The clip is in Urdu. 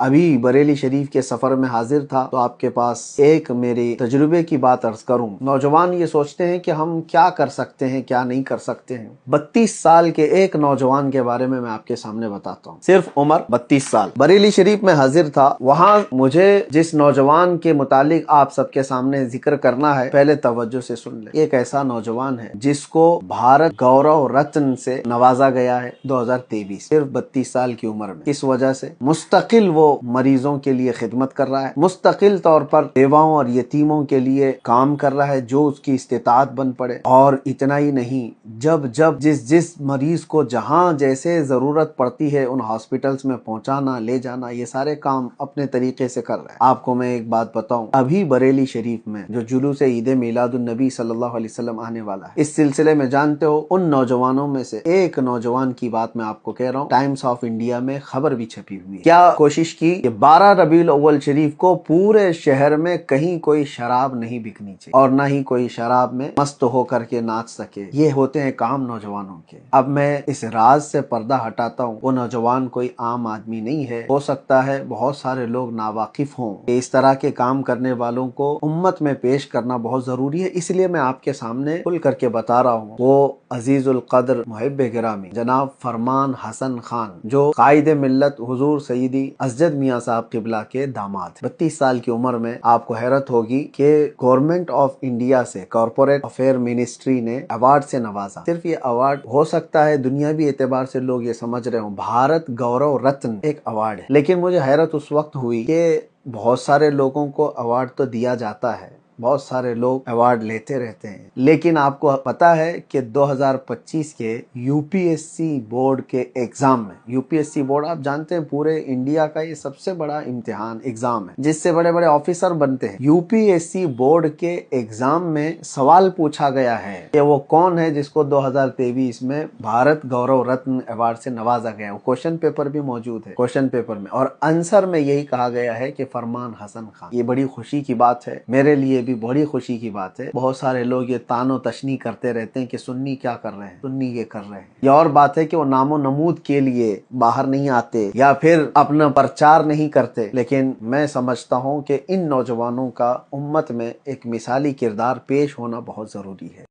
ابھی بریلی شریف کے سفر میں حاضر تھا تو آپ کے پاس ایک میری تجربے کی بات عرض کروں۔ نوجوان یہ سوچتے ہیں کہ ہم کیا کر سکتے ہیں کیا نہیں کر سکتے ہیں۔ 32 سال کے ایک نوجوان کے بارے میں آپ کے سامنے بتاتا ہوں، صرف عمر 32 سال، بریلی شریف میں حاضر تھا۔ وہاں مجھے جس نوجوان کے متعلق آپ سب کے سامنے ذکر کرنا ہے، پہلے توجہ سے سن لیں۔ ایک ایسا نوجوان ہے جس کو بھارت گورو رتن سے نوازا گیا ہے 2023، صرف 32 سال کی عمر میں۔ اس وجہ سے مستقل وہ مریضوں کے لیے خدمت کر رہا ہے، مستقل طور پر بیواؤں اور یتیموں کے لیے کام کر رہا ہے جو اس کی استطاعت بن پڑے۔ اور اتنا ہی نہیں، جب جس مریض کو جہاں جیسے ضرورت پڑتی ہے ان ہاسپٹلز میں پہنچانا، لے جانا، یہ سارے کام اپنے طریقے سے کر رہے ہیں۔ آپ کو میں ایک بات بتاؤں، ابھی بریلی شریف میں جو جلوس عید میلاد النبی صلی اللہ علیہ وسلم آنے والا ہے، اس سلسلے میں جانتے ہو ان نوجوانوں میں سے ایک نوجوان کی بات میں آپ کو کہہ رہا ہوں، ٹائمز آف انڈیا میں خبر بھی چھپی ہوئی ہے۔ کیا کوشش کی کہ 12 ربیع الاول شریف کو پورے شہر میں کہیں کوئی شراب نہیں بکنی چاہیے اور نہ ہی کوئی شراب میں مست ہو کر کے ناچ سکے۔ یہ ہوتے ہیں کام نوجوانوں کے۔ اب میں اس راز سے پردہ ہٹاتا ہوں، وہ نوجوان کوئی عام آدمی نہیں ہے، ہو سکتا ہے بہت سارے لوگ ناواقف ہوں کہ اس طرح کے کام کرنے والوں کو امت میں پیش کرنا بہت ضروری ہے، اس لیے میں آپ کے سامنے کھل کر کے بتا رہا ہوں۔ وہ عزیز القدر محب گرامی جناب فرمان حسن خان، جو قائد ملت حضور سیدی اسجد میاں صاحب قبلہ کے داماد، 32 سال کی عمر میں آپ کو حیرت ہوگی کہ گورنمنٹ آف انڈیا سے کارپوریٹ افیئر منسٹری نے ایوارڈ سے نوازا۔ صرف یہ ایوارڈ ہو سکتا ہے دنیاوی اعتبار سے لوگ یہ سمجھ رہے ہوں بھارت گورو رتن ایک ایوارڈ ہے، لیکن مجھے حیرت اس وقت ہوئی کہ بہت سارے لوگوں کو ایوارڈ تو دیا جاتا ہے، بہت سارے لوگ ایوارڈ لیتے رہتے ہیں، لیکن آپ کو پتا ہے کہ 2025 کے U P S C board کے ایگزام میں، U P S C board آپ جانتے ہیں پورے انڈیا کا یہ سب سے بڑا امتحان ایگزام ہے جس سے بڑے بڑے آفیسر بنتے ہیں۔ U P S C board کے ایگزام میں سوال پوچھا گیا ہے کہ وہ کون ہے جس کو 2023 میں بھارت گورو رتن ایوارڈ سے نوازا گیا ہے۔ وہ کوشچن پیپر بھی موجود ہے، کوشچن پیپر میں، اور آنسر میں یہی کہا گیا ہے کہ فرمان حسن خان۔ یہ بڑی خوشی کی بات ہے، میرے لیے بھی بڑی خوشی کی بات ہے۔ بہت سارے لوگ یہ تان و تشنیع کرتے رہتے ہیں کہ سنی کیا کر رہے ہیں، سنی یہ کر رہے ہیں۔ یہ اور بات ہے کہ وہ نام و نمود کے لیے باہر نہیں آتے یا پھر اپنا پرچار نہیں کرتے، لیکن میں سمجھتا ہوں کہ ان نوجوانوں کا امت میں ایک مثالی کردار پیش ہونا بہت ضروری ہے۔